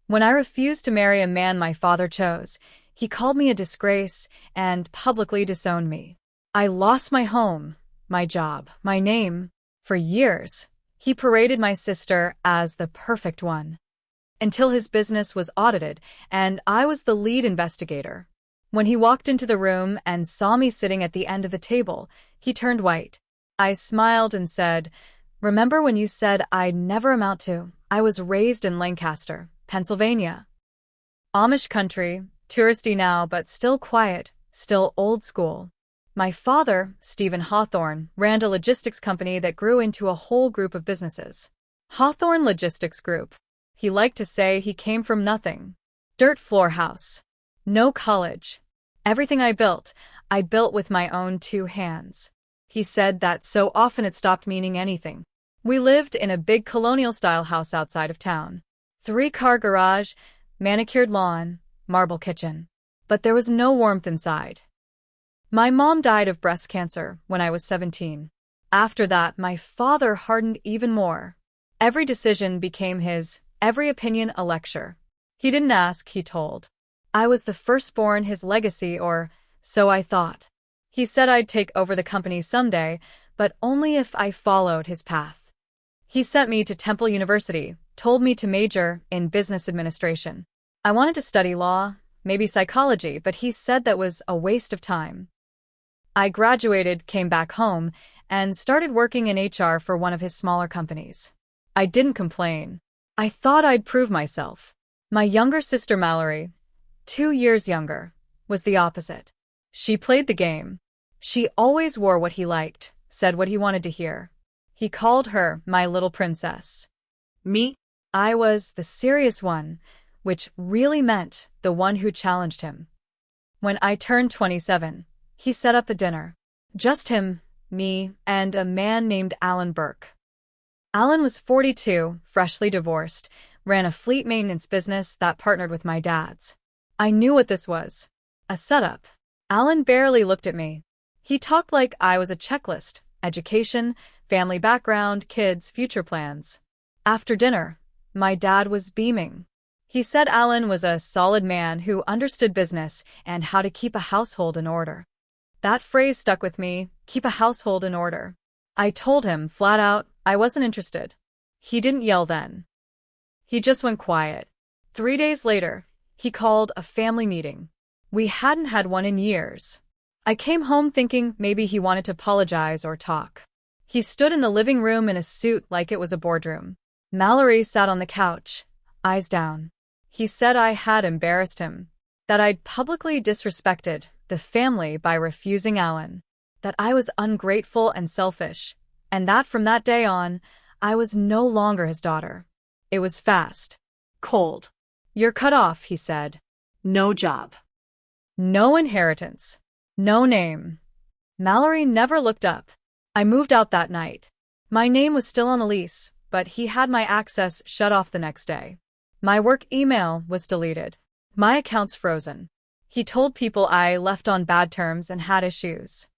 When I refused to marry a man my father chose, he called me a disgrace and publicly disowned me. I lost my home, my job, my name. For years, he paraded my sister as the perfect one, until his business was audited and I was the lead investigator. When he walked into the room and saw me sitting at the end of the table, he turned white. I smiled and said, "Remember when you said I'd never amount to? I was raised in Lancaster, Pennsylvania. Amish country, touristy now but still quiet, still old school." My father, Stephen Hawthorne, ran a logistics company that grew into a whole group of businesses. Hawthorne Logistics Group. He liked to say he came from nothing. Dirt floor house. No college. Everything I built with my own 2 hands. He said that so often it stopped meaning anything. We lived in a big colonial-style house outside of town. 3-car garage, manicured lawn, marble kitchen. But there was no warmth inside. My mom died of breast cancer when I was 17. After that, my father hardened even more. Every decision became his, every opinion a lecture. He didn't ask, he told. I was the firstborn, his legacy, or so I thought. He said I'd take over the company someday, but only if I followed his path. He sent me to Temple University, told me to major in business administration. I wanted to study law, maybe psychology, but he said that was a waste of time. I graduated, came back home, and started working in HR for one of his smaller companies. I didn't complain. I thought I'd prove myself. My younger sister Mallory, 2 years younger, was the opposite. She played the game. She always wore what he liked, said what he wanted to hear. He called her my little princess. Me? I was the serious one, which really meant the one who challenged him. When I turned 27, he set up a dinner. Just him, me, and a man named Alan Burke. Alan was 42, freshly divorced, ran a fleet maintenance business that partnered with my dad's. I knew what this was. A setup. Alan barely looked at me. He talked like I was a checklist: education, family background, kids, future plans. After dinner, my dad was beaming. He said Alan was a solid man who understood business and how to keep a household in order. That phrase stuck with me, keep a household in order. I told him flat out I wasn't interested. He didn't yell then. He just went quiet. 3 days later, he called a family meeting. We hadn't had one in years. I came home thinking maybe he wanted to apologize or talk. He stood in the living room in a suit like it was a boardroom. Mallory sat on the couch, eyes down. He said I had embarrassed him, that I'd publicly disrespected the family by refusing Alan, that I was ungrateful and selfish, and that from that day on, I was no longer his daughter. It was fast. Cold. You're cut off, he said. No job. No inheritance. No name. Mallory never looked up. I moved out that night. My name was still on the lease, but he had my access shut off the next day. My work email was deleted. My accounts frozen. He told people I left on bad terms and had issues.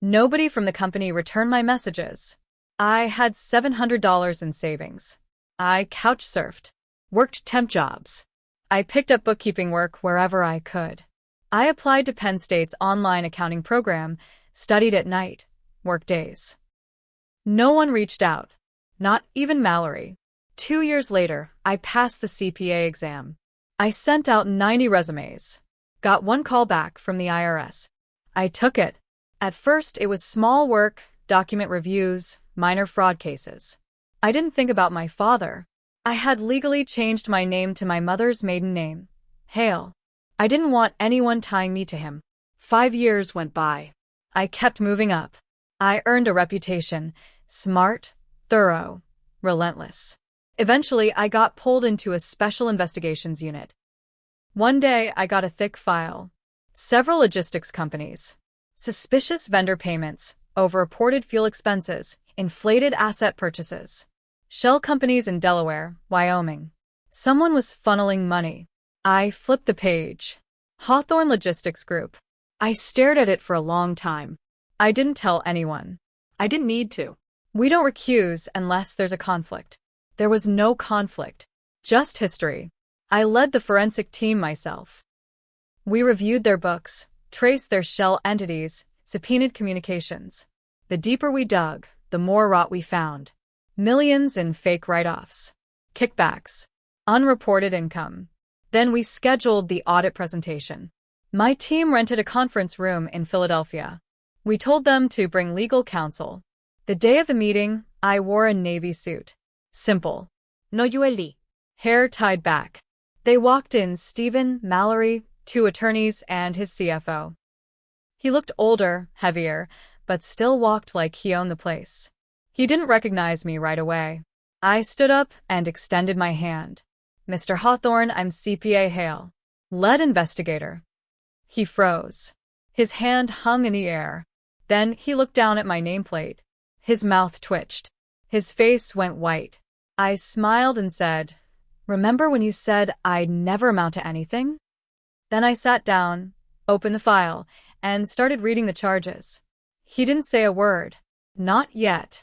Nobody from the company returned my messages. I had $700 in savings. I couch surfed, worked temp jobs. I picked up bookkeeping work wherever I could. I applied to Penn State's online accounting program, studied at night, worked days. No one reached out, not even Mallory. 2 years later, I passed the CPA exam. I sent out 90 resumes. Got 1 call back from the IRS. I took it. At first, it was small work, document reviews, minor fraud cases. I didn't think about my father. I had legally changed my name to my mother's maiden name, Hale. I didn't want anyone tying me to him. 5 years went by. I kept moving up. I earned a reputation: smart, thorough, relentless. Eventually, I got pulled into a special investigations unit. One day, I got a thick file. Several logistics companies. Suspicious vendor payments, over-reported fuel expenses, inflated asset purchases. Shell companies in Delaware, Wyoming. Someone was funneling money. I flipped the page. Hawthorne Logistics Group. I stared at it for a long time. I didn't tell anyone. I didn't need to. We don't recuse unless there's a conflict. There was no conflict. Just history. I led the forensic team myself. We reviewed their books, traced their shell entities, subpoenaed communications. The deeper we dug, the more rot we found. Millions in fake write-offs, kickbacks, unreported income. Then we scheduled the audit presentation. My team rented a conference room in Philadelphia. We told them to bring legal counsel. The day of the meeting, I wore a navy suit. Simple. No jewelry. Hair tied back. They walked in Stephen, Mallory, 2 attorneys, and his CFO. He looked older, heavier, but still walked like he owned the place. He didn't recognize me right away. I stood up and extended my hand. Mr. Hawthorne, I'm CPA Hale. Lead investigator. He froze. His hand hung in the air. Then he looked down at my nameplate. His mouth twitched. His face went white. I smiled and said, "Remember when you said I'd never amount to anything?" Then I sat down, opened the file, and started reading the charges. He didn't say a word. Not yet.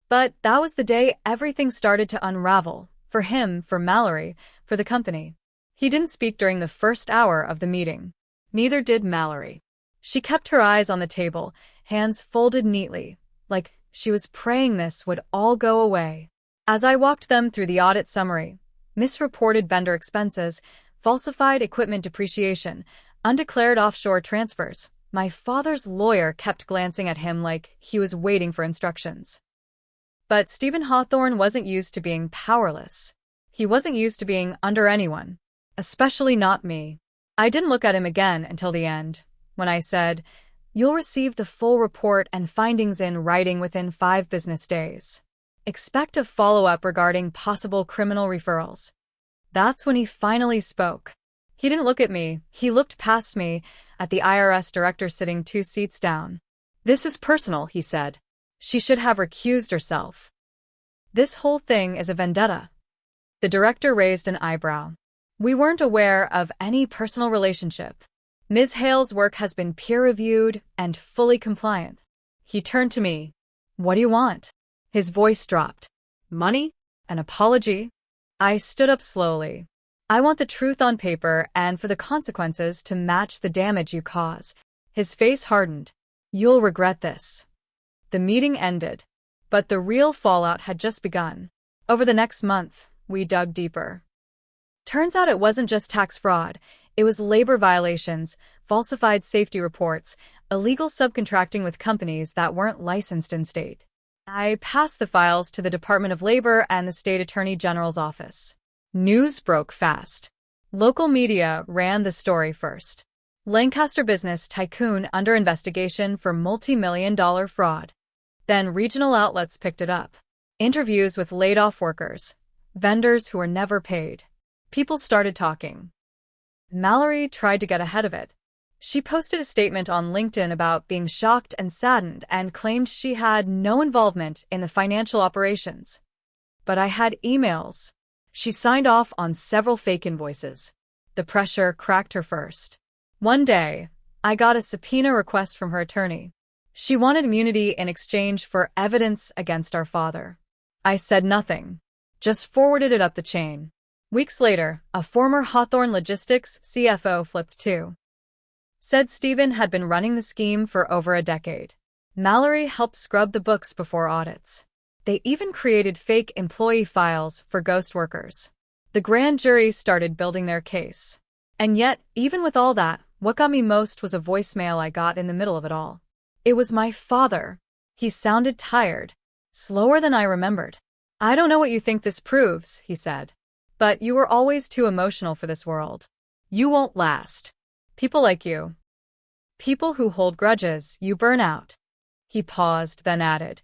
But that was the day everything started to unravel. For him, for Mallory, for the company. He didn't speak during the first hour of the meeting. Neither did Mallory. She kept her eyes on the table, hands folded neatly, like she was praying this would all go away. As I walked them through the audit summary, misreported vendor expenses, falsified equipment depreciation, undeclared offshore transfers, my father's lawyer kept glancing at him like he was waiting for instructions. But Stephen Hawthorne wasn't used to being powerless. He wasn't used to being under anyone, especially not me. I didn't look at him again until the end, when I said, "You'll receive the full report and findings in writing within 5 business days. Expect a follow-up regarding possible criminal referrals." That's when he finally spoke. He didn't look at me, he looked past me, at the IRS director sitting 2 seats down. "This is personal," he said. "She should have recused herself. This whole thing is a vendetta." The director raised an eyebrow. "We weren't aware of any personal relationship. Ms. Hale's work has been peer-reviewed and fully compliant." He turned to me. "What do you want?" His voice dropped. "Money? An apology?" I stood up slowly. "I want the truth on paper and for the consequences to match the damage you cause." His face hardened. "You'll regret this." The meeting ended, but the real fallout had just begun. Over the next month, we dug deeper. Turns out it wasn't just tax fraud. It was labor violations, falsified safety reports, illegal subcontracting with companies that weren't licensed in state. I passed the files to the Department of Labor and the State Attorney General's office. News broke fast. Local media ran the story first. Lancaster business tycoon under investigation for multi-million-dollar fraud. Then regional outlets picked it up. Interviews with laid-off workers, vendors who were never paid. People started talking. Mallory tried to get ahead of it. She posted a statement on LinkedIn about being shocked and saddened and claimed she had no involvement in the financial operations. But I had emails. She signed off on several fake invoices. The pressure cracked her first. One day, I got a subpoena request from her attorney. She wanted immunity in exchange for evidence against our father. I said nothing, just forwarded it up the chain. Weeks later, a former Hawthorne Logistics CFO flipped too. Said Stephen had been running the scheme for over a decade. Mallory helped scrub the books before audits. They even created fake employee files for ghost workers. The grand jury started building their case. And yet, even with all that, what got me most was a voicemail I got in the middle of it all. It was my father. He sounded tired, slower than I remembered. "I don't know what you think this proves," he said. "But you were always too emotional for this world. You won't last. People like you. People who hold grudges, you burn out." He paused, then added,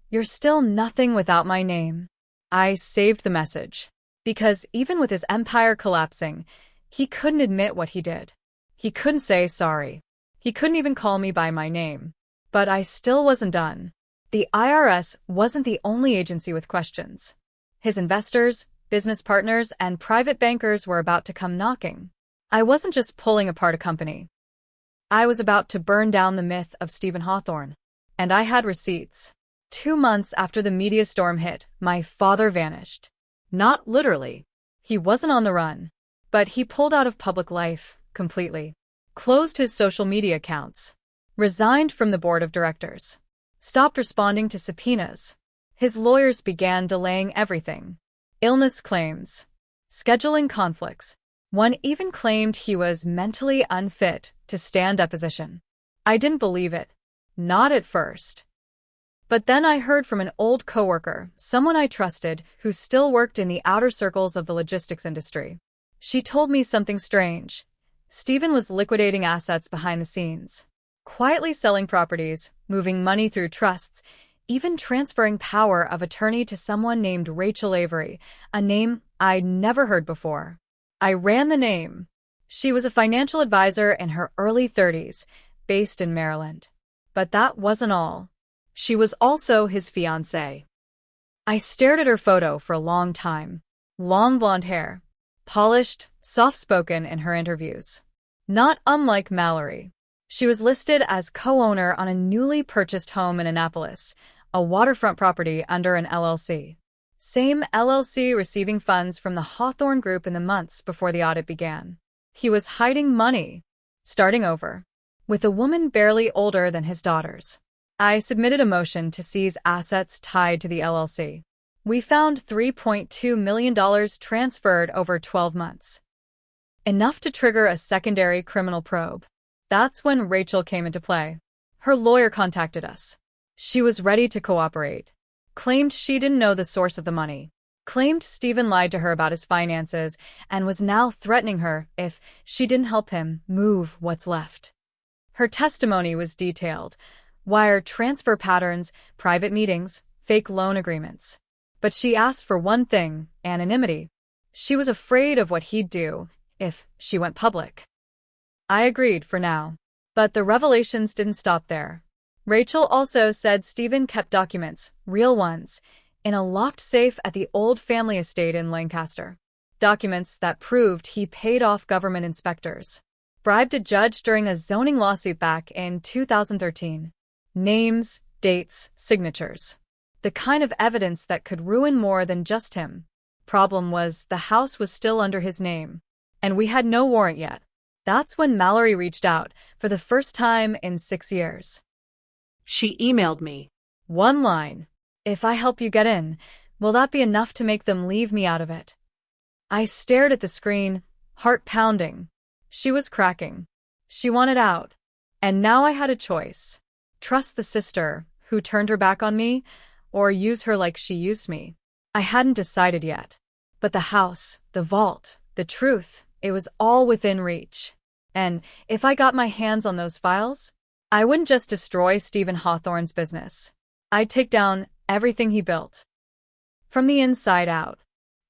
"You're still nothing without my name." I saved the message. Because even with his empire collapsing, he couldn't admit what he did. He couldn't say sorry. He couldn't even call me by my name. But I still wasn't done. The IRS wasn't the only agency with questions. His investors, business partners, and private bankers were about to come knocking. I wasn't just pulling apart a company. I was about to burn down the myth of Stephen Hawthorne. And I had receipts. 2 months after the media storm hit, my father vanished. Not literally. He wasn't on the run. But he pulled out of public life completely. Closed his social media accounts. Resigned from the board of directors. Stopped responding to subpoenas. His lawyers began delaying everything. Illness claims. Scheduling conflicts. One even claimed he was mentally unfit to stand deposition. I didn't believe it. Not at first. But then I heard from an old coworker, someone I trusted, who still worked in the outer circles of the logistics industry. She told me something strange. Stephen was liquidating assets behind the scenes. Quietly selling properties, moving money through trusts, even transferring power of attorney to someone named Rachel Avery, a name I'd never heard before. I ran the name. She was a financial advisor in her early 30s, based in Maryland. But that wasn't all. She was also his fiancée. I stared at her photo for a long time. Long blonde hair. Polished, soft-spoken in her interviews. Not unlike Mallory. She was listed as co-owner on a newly purchased home in Annapolis, a waterfront property under an LLC. Same LLC receiving funds from the Hawthorne Group in the months before the audit began. He was hiding money. Starting over. With a woman barely older than his daughters. I submitted a motion to seize assets tied to the LLC. We found $3.2 million transferred over 12 months. Enough to trigger a secondary criminal probe. That's when Rachel came into play. Her lawyer contacted us. She was ready to cooperate. Claimed she didn't know the source of the money. Claimed Stephen lied to her about his finances and was now threatening her if she didn't help him move what's left. Her testimony was detailed. Wire transfer patterns, private meetings, fake loan agreements. But she asked for one thing, anonymity. She was afraid of what he'd do if she went public. I agreed for now. But the revelations didn't stop there. Rachel also said Stephen kept documents, real ones, in a locked safe at the old family estate in Lancaster. Documents that proved he paid off government inspectors. Bribed a judge during a zoning lawsuit back in 2013. Names, dates, signatures. The kind of evidence that could ruin more than just him. Problem was, the house was still under his name. And we had no warrant yet. That's when Mallory reached out, for the first time in 6 years. She emailed me. One line. If I help you get in, will that be enough to make them leave me out of it? I stared at the screen, heart pounding. She was cracking. She wanted out. And now I had a choice. Trust the sister, who turned her back on me, or use her like she used me. I hadn't decided yet. But the house, the vault, the truth, it was all within reach. And if I got my hands on those files, I wouldn't just destroy Stephen Hawthorne's business. I'd take down everything he built. From the inside out.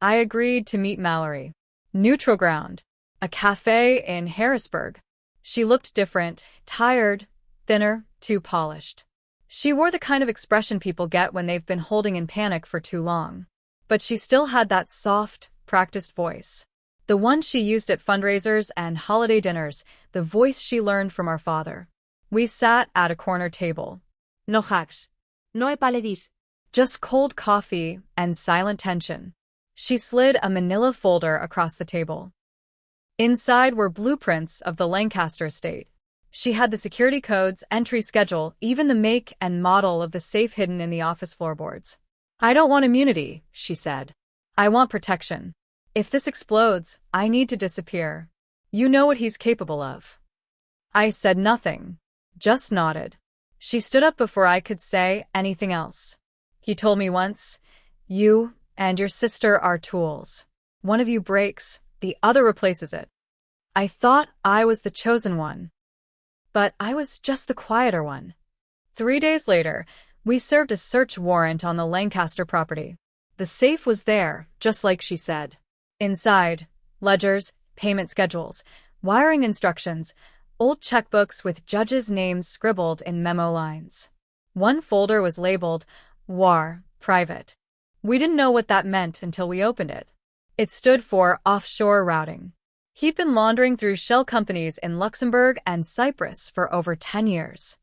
I agreed to meet Mallory. Neutral ground. A cafe in Harrisburg. She looked different, tired, thinner, too polished. She wore the kind of expression people get when they've been holding in panic for too long. But she still had that soft, practiced voice. The one she used at fundraisers and holiday dinners, the voice she learned from our father. We sat at a corner table. No hacks. No paledis. Just cold coffee and silent tension. She slid a manila folder across the table. Inside were blueprints of the Lancaster estate. She had the security codes, entry schedule, even the make and model of the safe hidden in the office floorboards. I don't want immunity, she said. I want protection. If this explodes, I need to disappear. You know what he's capable of. I said nothing, just nodded. She stood up before I could say anything else. He told me once, you and your sister are tools. One of you breaks, the other replaces it. I thought I was the chosen one. But I was just the quieter one. 3 days later, we served a search warrant on the Lancaster property. The safe was there, just like she said. Inside, ledgers, payment schedules, wiring instructions, old checkbooks with judges' names scribbled in memo lines. One folder was labeled, WAR, Private. We didn't know what that meant until we opened it. It stood for offshore routing. He'd been laundering through shell companies in Luxembourg and Cyprus for over 10 years.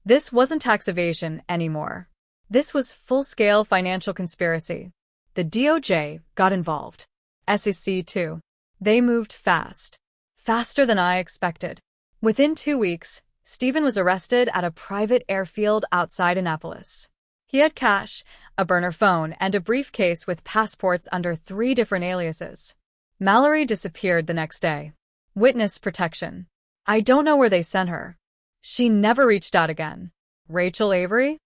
This wasn't tax evasion anymore. This was full-scale financial conspiracy. The DOJ got involved. SEC too. They moved fast. Faster than I expected. Within 2 weeks, Stephen was arrested at a private airfield outside Annapolis. He had cash, a burner phone, and a briefcase with passports under 3 different aliases. Mallory disappeared the next day. Witness protection. I don't know where they sent her. She never reached out again. Rachel Avery?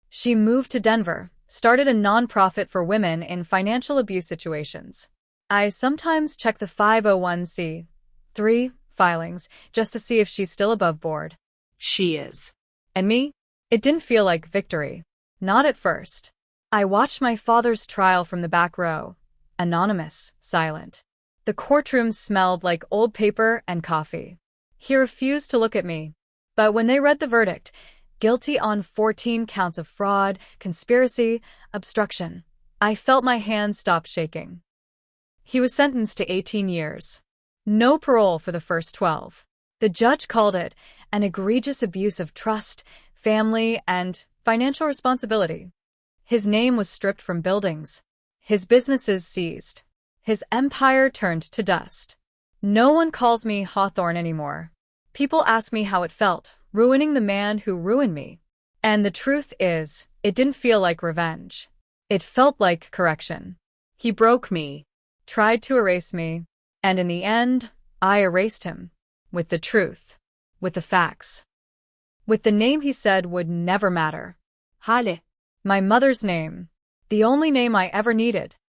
She moved to Denver, started a nonprofit for women in financial abuse situations. I sometimes check the 501c3 filings just to see if she's still above board. She is. And me? It didn't feel like victory. Not at first. I watched my father's trial from the back row. Anonymous, silent. The courtroom smelled like old paper and coffee. He refused to look at me. But when they read the verdict, guilty on 14 counts of fraud, conspiracy, obstruction, I felt my hands stop shaking. He was sentenced to 18 years. No parole for the first 12. The judge called it an egregious abuse of trust, family, and financial responsibility. His name was stripped from buildings. His businesses seized. His empire turned to dust. No one calls me Hawthorne anymore. People ask me how it felt, ruining the man who ruined me. And the truth is, it didn't feel like revenge. It felt like correction. He broke me, tried to erase me, and in the end, I erased him. With the truth. With the facts. With the name he said would never matter. Hale. My mother's name. The only name I ever needed.